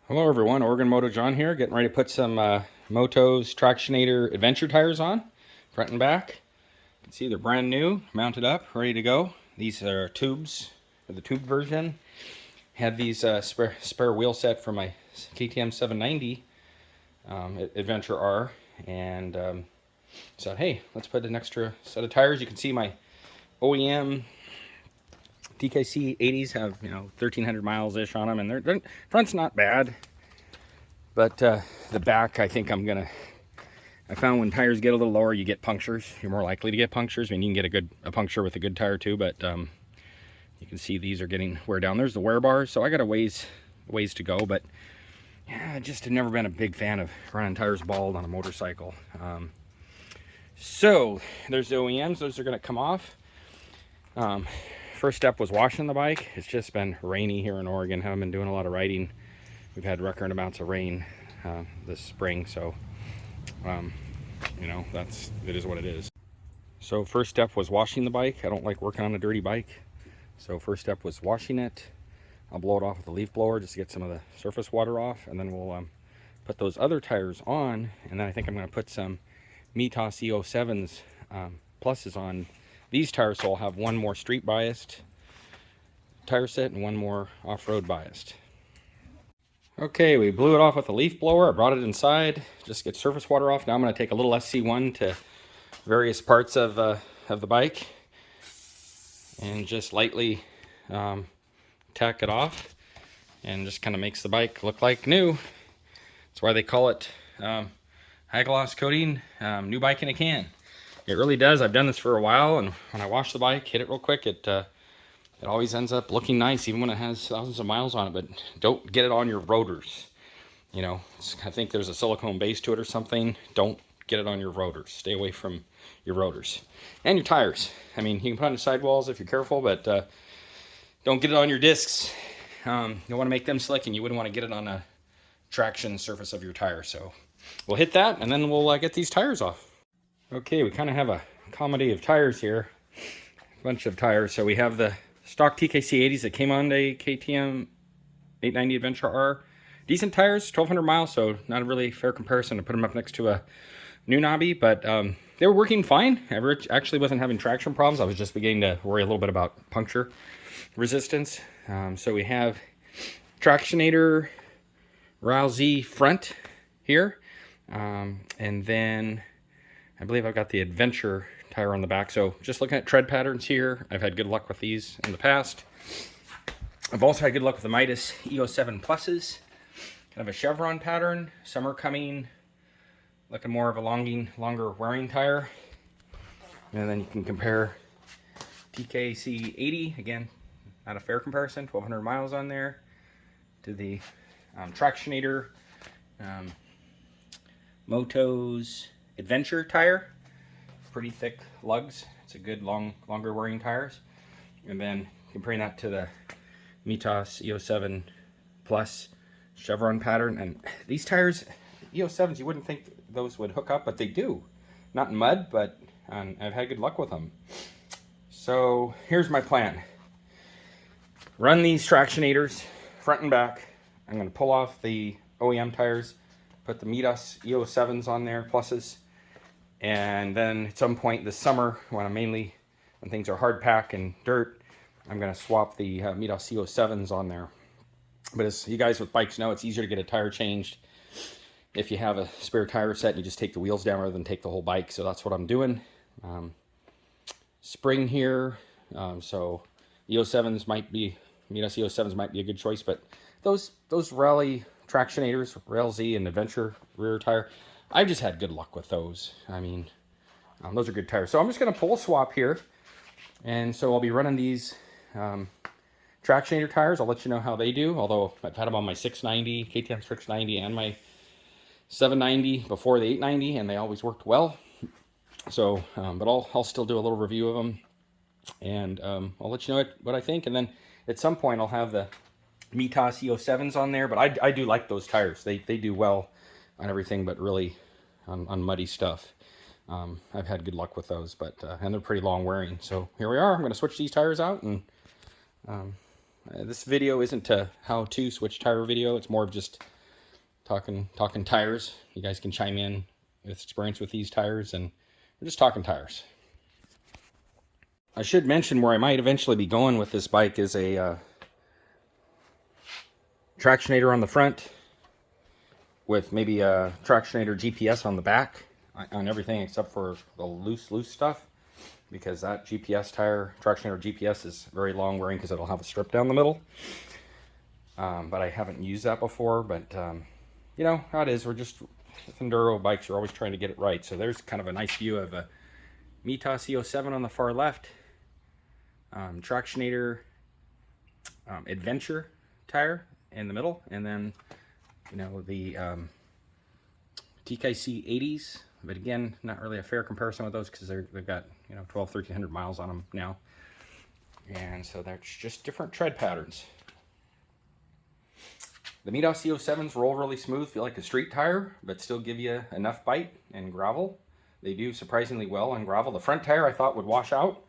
Hello everyone, Oregon Moto John here, getting ready to put some Motoz Tractionator Adventure tires on, front and back. You can see they're brand new, mounted up, ready to go. These are tubes, the tube version. Had these spare wheel set for my KTM 790 Adventure R, and said, hey, let's put an extra set of tires. You can see my OEM TKC-80s have, 1,300 miles-ish on them, and their front's not bad. But the back, I think I found when tires get a little lower, you get punctures. You're more likely to get punctures. I mean, you can get a puncture with a good tire too, but you can see these are getting wear down. There's the wear bars, so I got a ways to go, but yeah, I just have never been a big fan of running tires bald on a motorcycle. So there's the OEMs. Those are going to come off. First step was washing the bike. It's just been rainy here in Oregon. Haven't been doing a lot of riding. We've had record amounts of rain this spring, so it is what it is. So first step was washing the bike. I don't like working on a dirty bike, so first step was washing it. I'll blow it off with a leaf blower just to get some of the surface water off, and then we'll put those other tires on, and then I think I'm going to put some Mitas E-07s pluses on these tires, so I'll have one more street biased tire set and one more off-road biased. Okay, we blew it off with a leaf blower. I brought it inside, just get surface water off. Now I'm going to take a little SC1 to various parts of the bike and just lightly tack it off, and just kind of makes the bike look like new. That's why they call it high gloss coating, new bike in a can. It really does. I've done this for a while, and when I wash the bike, hit it real quick, it always ends up looking nice, even when it has thousands of miles on it. But don't get it on your rotors. I think there's a silicone base to it or something. Don't get it on your rotors. Stay away from your rotors. And your tires. I mean, you can put on your sidewalls if you're careful, but don't get it on your discs. You want to make them slick, and you wouldn't want to get it on a traction surface of your tire. So we'll hit that, and then we'll get these tires off. Okay, we kind of have a comedy of tires here. A bunch of tires. So we have the stock TKC-80s that came on the KTM 890 Adventure R. Decent tires, 1,200 miles, so not a really fair comparison to put them up next to a new knobby, but they were working fine. I actually wasn't having traction problems. I was just beginning to worry a little bit about puncture resistance. So we have Tractionator Rousey front here, and then I believe I've got the Adventure tire on the back. So just looking at tread patterns here, I've had good luck with these in the past. I've also had good luck with the Mitas E-07 pluses. Kind of a chevron pattern. Summer coming, looking more of a longer wearing tire. And then you can compare TKC-80, again, not a fair comparison, 1,200 miles on there, to the Tractionator Motoz Adventure tire. Pretty thick lugs. It's a good longer wearing tires. And then comparing that to the Mitas E-07 Plus chevron pattern, and these tires, E-07s, you wouldn't think those would hook up, but they do. Not in mud, but I've had good luck with them. So here's my plan. Run these Tractionators front and back. I'm going to pull off the OEM tires, put the Mitas E-07s on there, pluses, and then at some point this summer, when things are hard pack and dirt, I'm going to swap the Mitas E-07s on there. But as you guys with bikes know, it's easier to get a tire changed if you have a spare tire set and you just take the wheels down rather than take the whole bike. So that's what I'm doing. Spring here, so E-07s Mitas E-07s might be a good choice, but those Rally Tractionators, Rail Z and Adventure rear tire, I've just had good luck with those. I mean, those are good tires. So I'm just going to pull swap here, and so I'll be running these Tractionator tires. I'll let you know how they do, although I've had them on my 690, KTM 690, and my 790 before the 890, and they always worked well. So, but I'll still do a little review of them, and I'll let you know what I think. And then at some point I'll have the Mitas E-07s on there, but I do like those tires. They do well on everything, but really on muddy stuff. I've had good luck with those, but and they're pretty long wearing. So here we are. I'm going to switch these tires out, and this video isn't a how-to switch tire video. It's more of just talking tires. You guys can chime in with experience with these tires, and we're just talking tires. I should mention where I might eventually be going with this bike is a Tractionator on the front with maybe a Tractionator GPS on the back on everything except for the loose stuff, because that GPS tire, Tractionator GPS, is very long wearing because it'll have a strip down the middle. But I haven't used that before, but you know how it is. We're just, with enduro bikes, you're always trying to get it right. So there's kind of a nice view of a Mitas E-07 on the far left, Tractionator Adventure tire in the middle, and then, you know, the TKC-80s, but again, not really a fair comparison with those because they've got, you know, 1,300 miles on them now, and so they're just different tread patterns. The Mitas E-07s roll really smooth, feel like a street tire, but still give you enough bite and gravel. They do surprisingly well on gravel. The front tire I thought would wash out.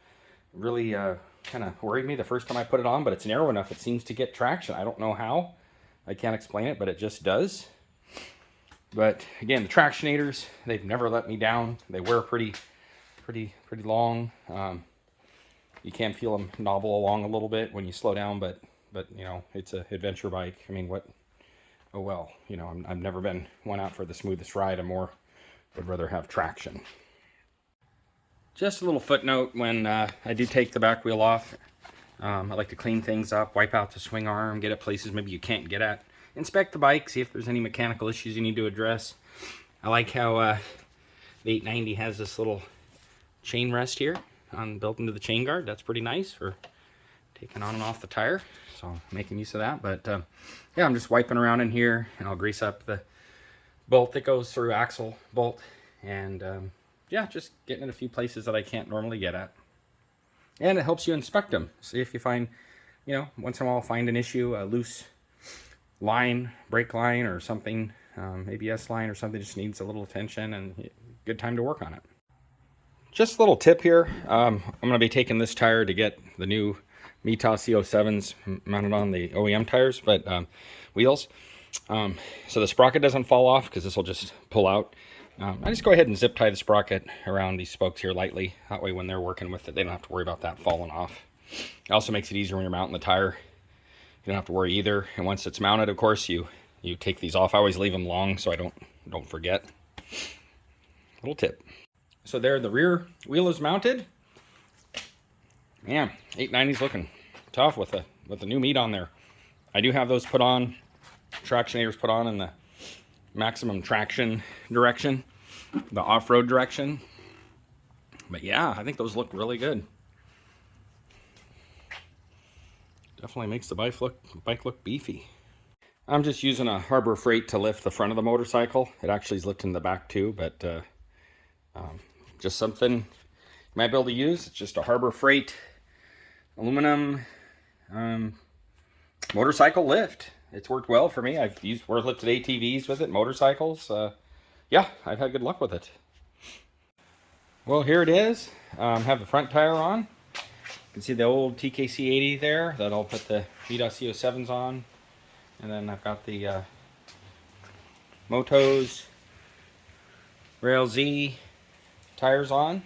Really kind of worried me the first time I put it on, but it's narrow enough it seems to get traction. I don't know how. I can't explain it, but it just does. But again, the Tractionators, they've never let me down. They wear pretty long. You can feel them nobble along a little bit when you slow down, but you know, it's an adventure bike. I mean, what? Oh well, you know, I've never been one out for the smoothest ride. Would rather have traction. Just a little footnote: when I do take the back wheel off, I like to clean things up, wipe out the swing arm, get at places maybe you can't get at. Inspect the bike, see if there's any mechanical issues you need to address. I like how the 890 has this little chain rest here built into the chain guard. That's pretty nice for taking on and off the tire. So I'm making use of that. But yeah, I'm just wiping around in here, and I'll grease up the bolt that goes through, axle bolt, and yeah, just getting in a few places that I can't normally get at. And it helps you inspect them. See if you find, you know, once in a while find an issue, a loose line, brake line or something, ABS line or something just needs a little attention, and good time to work on it. Just a little tip here. I'm going to be taking this tire to get the new Mitas E-07s mounted on the OEM tires, but wheels. So the sprocket doesn't fall off because this will just pull out. I just go ahead and zip tie the sprocket around these spokes here lightly. That way when they're working with it, they don't have to worry about that falling off. It also makes it easier when you're mounting the tire. You don't have to worry either. And once it's mounted, of course, you take these off. I always leave them long so I don't forget. Little tip. So there, the rear wheel is mounted. Man, 890's looking tough with the new meat on there. I do have those put on, Tractionators put on in the maximum traction direction, the off-road direction. But yeah, I think those look really good. Definitely makes the bike look beefy. I'm just using a Harbor Freight to lift the front of the motorcycle. It actually is lifting the back too, but just something you might be able to use. It's just a Harbor Freight aluminum motorcycle lift. It's worked well for me. I've used lifted ATVs with it, motorcycles. Yeah, I've had good luck with it. Well, here it is. Have the front tire on. You can see the old TKC-80 there that I'll put the Mitas E-07s on. And then I've got the Motoz Rail Z tires on.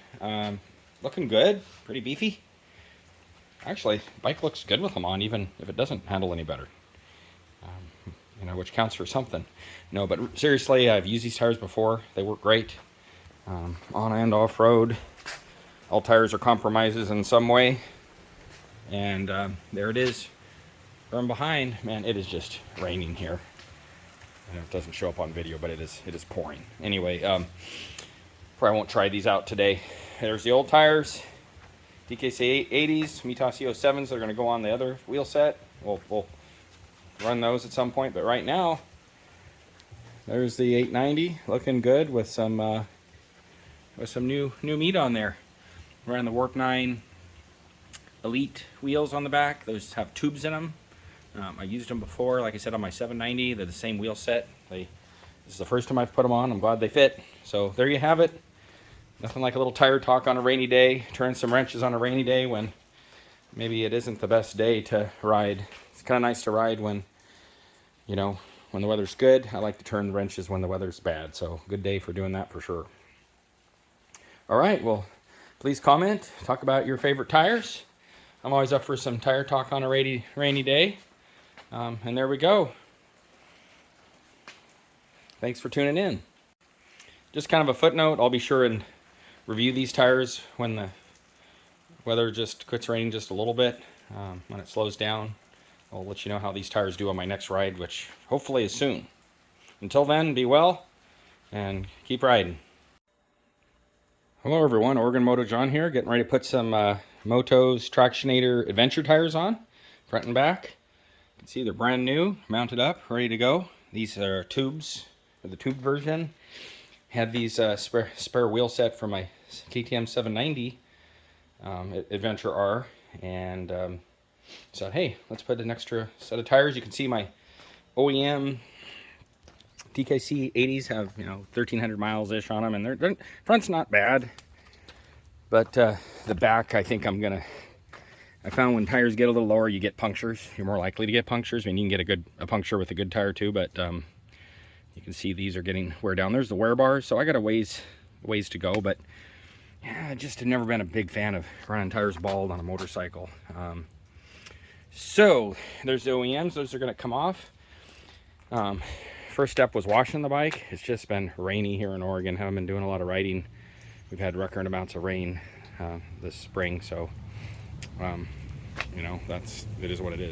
Looking good, pretty beefy. Actually, bike looks good with them on, even if it doesn't handle any better. You know, which counts for something. No, but seriously, I've used these tires before. They work great on and off road. All tires are compromises in some way. And there it is from behind. Man, it is just raining here. I know it doesn't show up on video, but it is pouring. Anyway, probably won't try these out today. There's the old tires, TKC-80s, Mitas E-07s. They're going to go on the other wheel set. We'll run those at some point, but right now, there's the 890 looking good with some new meat on there. We're on the Warp 9 Elite wheels on the back. Those have tubes in them. I used them before, like I said, on my 790. They're the same wheel set. This is the first time I've put them on. I'm glad they fit. So there you have it. Nothing like a little tire talk on a rainy day. Turn some wrenches on a rainy day when maybe it isn't the best day to ride. It's kind of nice to ride when, you know, when the weather's good. I like to turn the wrenches when the weather's bad. So good day for doing that for sure. All right, well, please comment. Talk about your favorite tires. I'm always up for some tire talk on a rainy day. And there we go. Thanks for tuning in. Just kind of a footnote, I'll be sure and review these tires when the weather just quits raining just a little bit. When it slows down, I'll let you know how these tires do on my next ride, which hopefully is soon. Until then, be well and keep riding. Hello everyone, Oregon Moto John here, getting ready to put some Motoz Tractionator Adventure tires on, front and back. You can see they're brand new, mounted up, ready to go. These are tubes, or the tube version. Had these spare wheel set for my KTM 790 Adventure R, and said, hey, let's put an extra set of tires. You can see my OEM TKC-80s have, 1,300 miles-ish on them, and their front's not bad, but the back, I think I found when tires get a little lower, you get punctures. You're more likely to get punctures. I mean, you can get a puncture with a good tire too, but you can see these are getting wear down. There's the wear bars, so I got a ways to go, but yeah, I just have never been a big fan of running tires bald on a motorcycle. So there's the OEMs. Those are going to come off. First step was washing the bike. It's just been rainy here in Oregon. Haven't been doing a lot of riding. We've had record amounts of rain this spring, so it is what it is.